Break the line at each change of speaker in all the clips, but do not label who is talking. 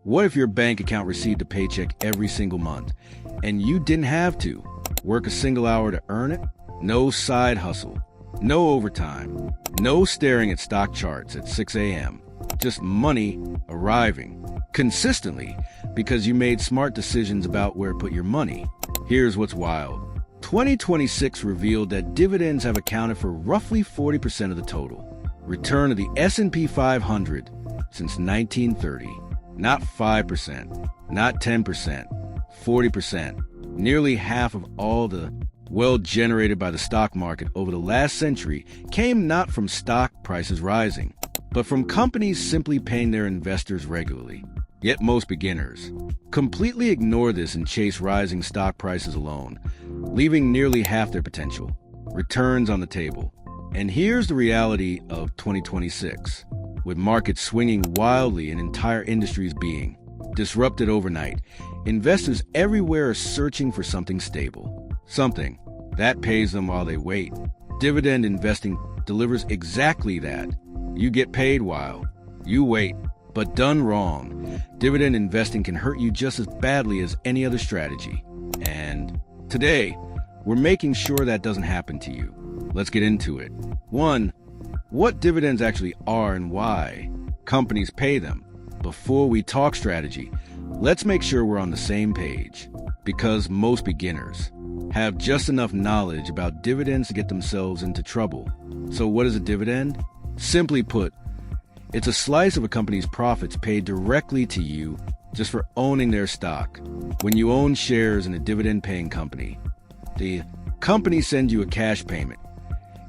What if your bank account received a paycheck every single month and you didn't have to work a single hour to earn it? No side hustle, no overtime, no staring at stock charts at 6 a.m. Just money arriving consistently because you made smart decisions about where to put your money. Here's what's wild. 2026 revealed that dividends have accounted for roughly 40% of the total return of the S&P 500 since 1930. Not 5%, not 10%, 40%. Nearly half of all the wealth generated by the stock market over the last century came not from stock prices rising, but from companies simply paying their investors regularly. Yet most beginners completely ignore this and chase rising stock prices alone, leaving nearly half their potential returns on the table. And here's the reality of 2026. With markets swinging wildly and entire industries being disrupted overnight, investors everywhere are searching for something stable, something that pays them while they wait. Dividend investing delivers exactly that. You get paid while you wait. But done wrong, dividend investing can hurt you just as badly as any other strategy. And today, we're making sure that doesn't happen to you. Let's get into it. 1. What dividends actually are and why companies pay them. Before we talk strategy, let's make sure we're on the same page, because most beginners have just enough knowledge about dividends to get themselves into trouble. So what is a dividend? Simply put, it's a slice of a company's profits paid directly to you just for owning their stock. When you own shares in a dividend-paying company, the company sends you a cash payment,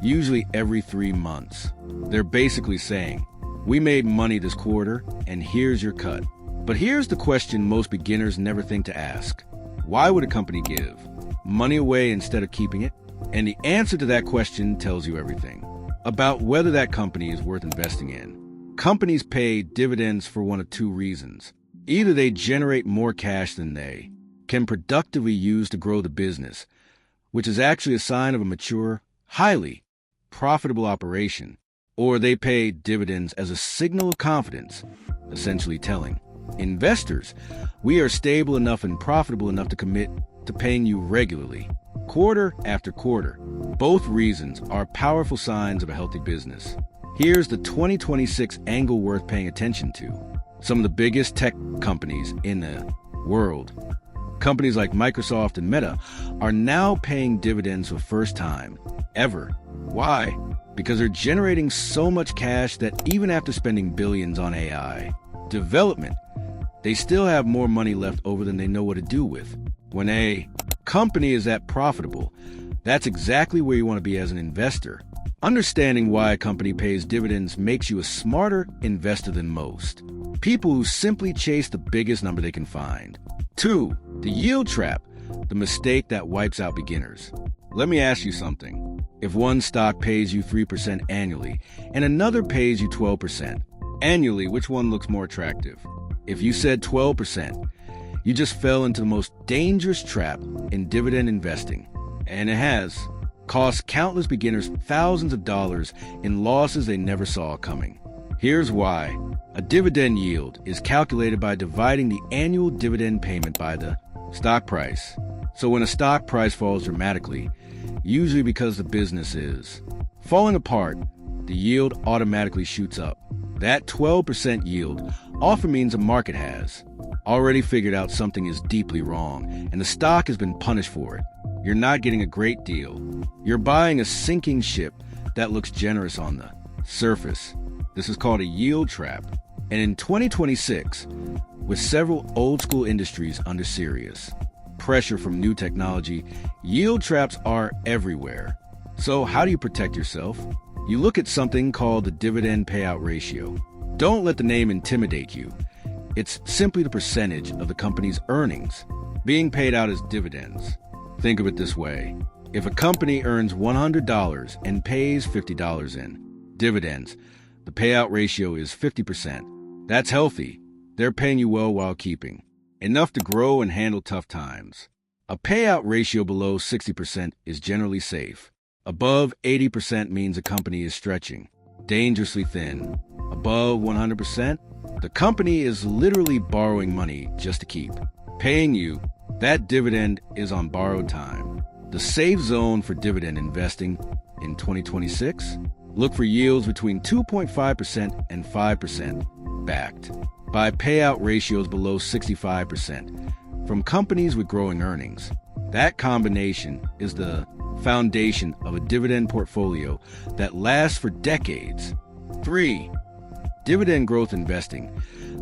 usually every 3 months. They're basically saying, we made money this quarter, and here's your cut. But here's the question most beginners never think to ask. Why would a company give money away instead of keeping it? And the answer to that question tells you everything about whether that company is worth investing in. Companies pay dividends for one of two reasons. Either they generate more cash than they can productively use to grow the business, which is actually a sign of a mature, highly profitable operation, or they pay dividends as a signal of confidence, essentially telling investors, we are stable enough and profitable enough to commit to paying you regularly, quarter after quarter. Both reasons are powerful signs of a healthy business. Here's the 2026 angle worth paying attention to. Some of the biggest tech companies in the world, companies like Microsoft and Meta, are now paying dividends for the first time ever. Why? Because they're generating so much cash that even after spending billions on AI development, they still have more money left over than they know what to do with. When a company is that profitable, that's exactly where you want to be as an investor. Understanding why a company pays dividends makes you a smarter investor than most people who simply chase the biggest number they can find. 2. The yield trap, the mistake that wipes out beginners. Let me ask you something. If one stock pays you 3% annually and another pays you 12% annually, which one looks more attractive? If you said 12%, you just fell into the most dangerous trap in dividend investing, and it has cost countless beginners thousands of dollars in losses they never saw coming. Here's why. A dividend yield is calculated by dividing the annual dividend payment by the stock price. So when a stock price falls dramatically, usually because the business is falling apart, the yield automatically shoots up. That 12% yield often means a market has already figured out something is deeply wrong, and the stock has been punished for it. You're not getting a great deal. You're buying a sinking ship that looks generous on the surface. This is called a yield trap. And in 2026, with several old-school industries under serious pressure from new technology, yield traps are everywhere. So how do you protect yourself? You look at something called the dividend payout ratio. Don't let the name intimidate you. It's simply the percentage of the company's earnings being paid out as dividends. Think of it this way. If a company earns $100 and pays $50 in dividends, the payout ratio is 50%. That's healthy. They're paying you well while keeping enough to grow and handle tough times. A payout ratio below 60% is generally safe. Above 80% means a company is stretching dangerously thin. Above 100%, The company is literally borrowing money just to keep paying you. That dividend is on borrowed time. The safe zone for dividend investing in 2026? Look for yields between 2.5% and 5%, backed by payout ratios below 65% from companies with growing earnings. That combination is the foundation of a dividend portfolio that lasts for decades. 3. Dividend growth investing,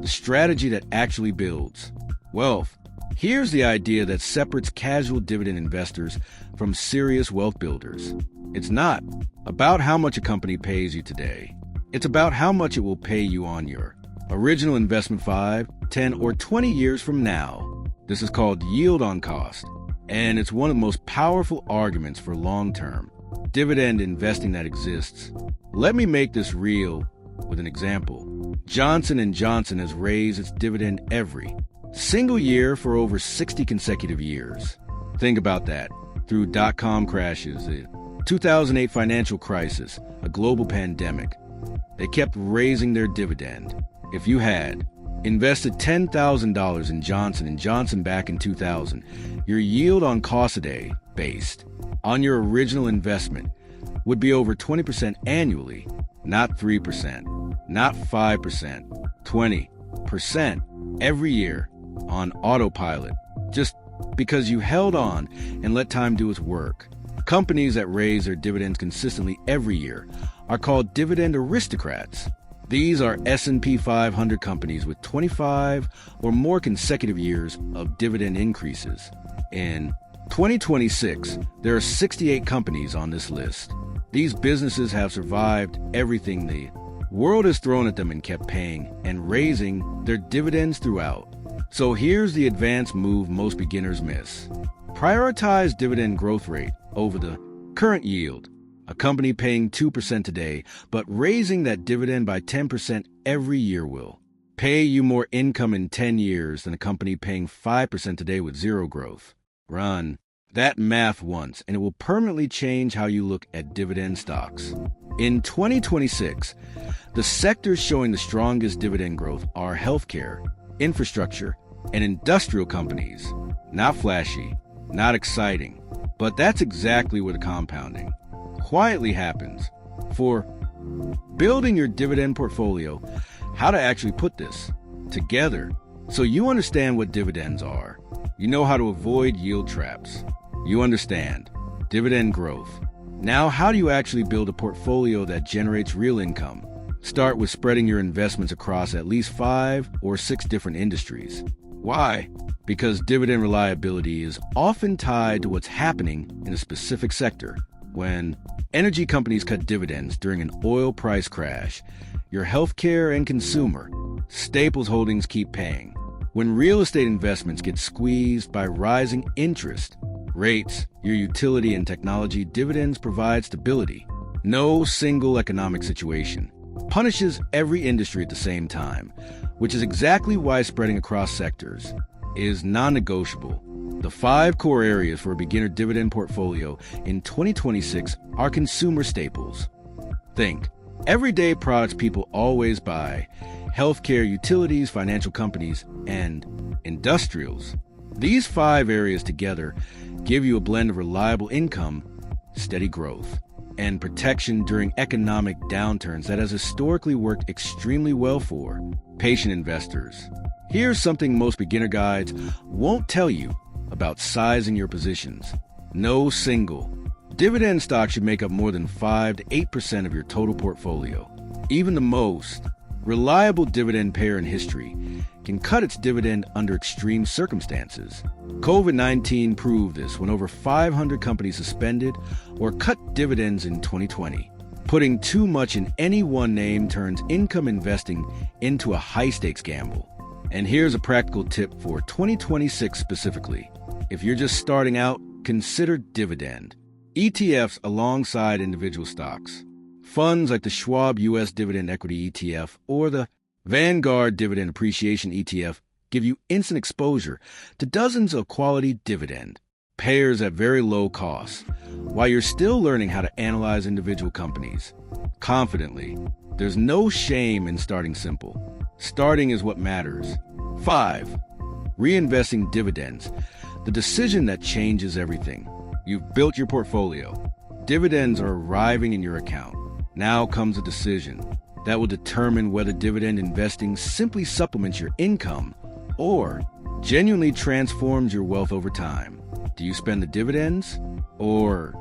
the strategy that actually builds wealth. Here's the idea that separates casual dividend investors from serious wealth builders. It's not about how much a company pays you today. It's about how much it will pay you on your original investment 5, 10, or 20 years from now. This is called yield on cost, and it's one of the most powerful arguments for long-term dividend investing that exists. Let me make this real with an example. Johnson & Johnson has raised its dividend every single year for over 60 consecutive years. Think about that. Through dot-com crashes, the 2008 financial crisis, a global pandemic, they kept raising their dividend. If you had invested $10,000 in Johnson & Johnson back in 2000, your yield on cost today, based on your original investment, would be over 20% annually, not 3%, not 5%, 20% every year on autopilot, just because you held on and let time do its work. Companies that raise their dividends consistently every year are called dividend aristocrats. These are S&P 500 companies with 25 or more consecutive years of dividend increases. In 2026, there are 68 companies on this list. These businesses have survived everything the world has thrown at them and kept paying and raising their dividends throughout. So here's the advanced move most beginners miss. Prioritize dividend growth rate over the current yield. A company paying 2% today, but raising that dividend by 10% every year will pay you more income in 10 years than a company paying 5% today with zero growth. Run that math once, and it will permanently change how you look at dividend stocks. In 2026, the sectors showing the strongest dividend growth are healthcare, infrastructure, and industrial companies. Not flashy, not exciting, but that's exactly where the compounding quietly happens. For building your dividend portfolio, how to actually put this together so you understand what dividends are. You know how to avoid yield traps. You understand dividend growth. Now, how do you actually build a portfolio that generates real income? Start with spreading your investments across at least 5 or 6 different industries. Why? Because dividend reliability is often tied to what's happening in a specific sector. When energy companies cut dividends during an oil price crash, your healthcare and consumer staples holdings keep paying. When real estate investments get squeezed by rising interest rates, your utility and technology dividends provide stability. No single economic situation punishes every industry at the same time, which is exactly why spreading across sectors is non-negotiable. The 5 core areas for a beginner dividend portfolio in 2026 are consumer staples. Think everyday products people always buy: healthcare, utilities, financial companies, and industrials. These 5 areas together give you a blend of reliable income, steady growth, and protection during economic downturns that has historically worked extremely well for patient investors. Here's something most beginner guides won't tell you about sizing your positions. No single dividend stock should make up more than 5 to 8% of your total portfolio. Even the most reliable dividend payer in history can cut its dividend under extreme circumstances. COVID-19 proved this when over 500 companies suspended or cut dividends in 2020. Putting too much in any one name turns income investing into a high-stakes gamble. And here's a practical tip for 2026 specifically. If you're just starting out, consider dividend ETFs alongside individual stocks. Funds like the Schwab U.S. Dividend Equity ETF or the Vanguard Dividend Appreciation ETF give you instant exposure to dozens of quality dividend payers at very low cost, while you're still learning how to analyze individual companies confidently. There's no shame in starting simple. Starting is what matters. 5. Reinvesting dividends. The decision that changes everything. You've built your portfolio. Dividends are arriving in your account. Now comes a decision that will determine whether dividend investing simply supplements your income or genuinely transforms your wealth over time. Do you spend the dividends or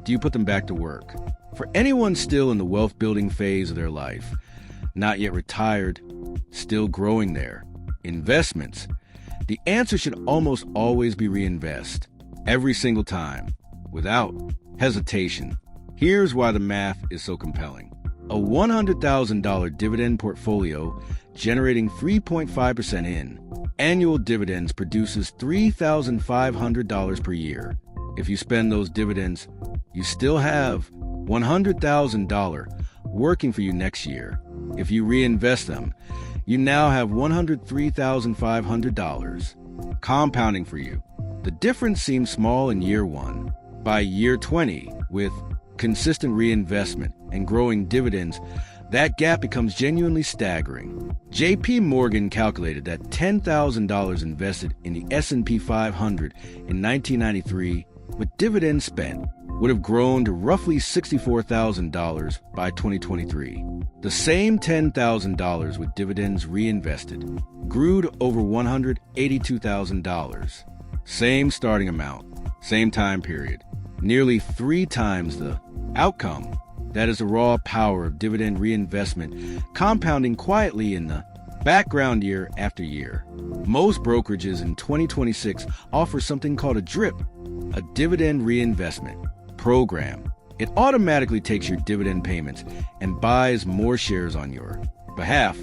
do you put them back to work? For anyone still in the wealth-building phase of their life, not yet retired, still growing their investments, the answer should almost always be reinvest, every single time, without hesitation. Here's why the math is so compelling. A $100,000 dividend portfolio generating 3.5% in annual dividends produces $3,500 per year. If you spend those dividends, you still have $100,000 working for you next year. If you reinvest them, you now have $103,500 compounding for you. The difference seems small in year 1. By year 20, with consistent reinvestment and growing dividends, that gap becomes genuinely staggering. J.P. Morgan calculated that $10,000 invested in the S&P 500 in 1993 with dividends spent would have grown to roughly $64,000 by 2023. The same $10,000 with dividends reinvested grew to over $182,000. Same starting amount, same time period, nearly 3 times the outcome. That is the raw power of dividend reinvestment compounding quietly in the background year after year. Most brokerages in 2026 offer something called a DRIP, a dividend reinvestment program. It automatically takes your dividend payments and buys more shares on your behalf,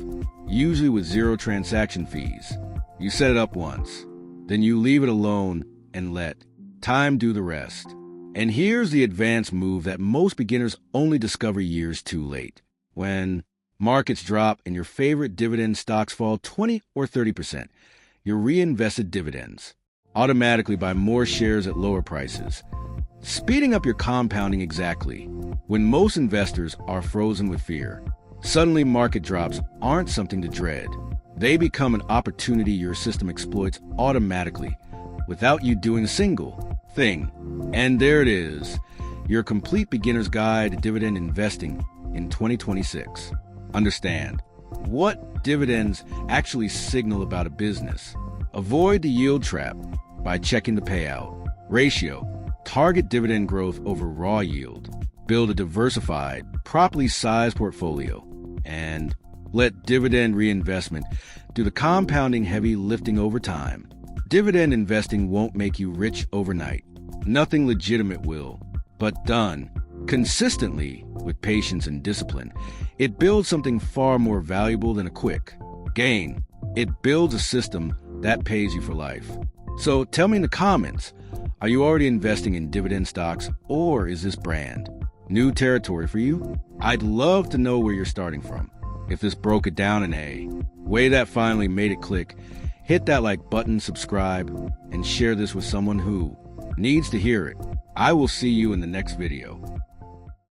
usually with 0 transaction fees. You set it up once, then you leave it alone and let time do the rest. And here's the advanced move that most beginners only discover years too late. When markets drop and your favorite dividend stocks fall 20 or 30%, your reinvested dividends automatically buy more shares at lower prices, speeding up your compounding exactly when most investors are frozen with fear. Suddenly, market drops aren't something to dread. They become an opportunity your system exploits automatically without you doing a single thing. And there it is, your complete beginner's guide to dividend investing in 2026. Understand what dividends actually signal about a business. Avoid the yield trap by checking the payout ratio. Target dividend growth over raw yield. Build a diversified, properly sized portfolio. And let dividend reinvestment do the compounding heavy lifting over time. Dividend investing won't make you rich overnight. Nothing legitimate will, but done consistently with patience and discipline, it builds something far more valuable than a quick gain. It builds a system that pays you for life. So tell me in the comments, are you already investing in dividend stocks, or is this brand new territory for you? I'd love to know where you're starting from. If this broke it down in a way that finally made it click, hit that like button, subscribe, and share this with someone who needs to hear it. I will see you in the next video.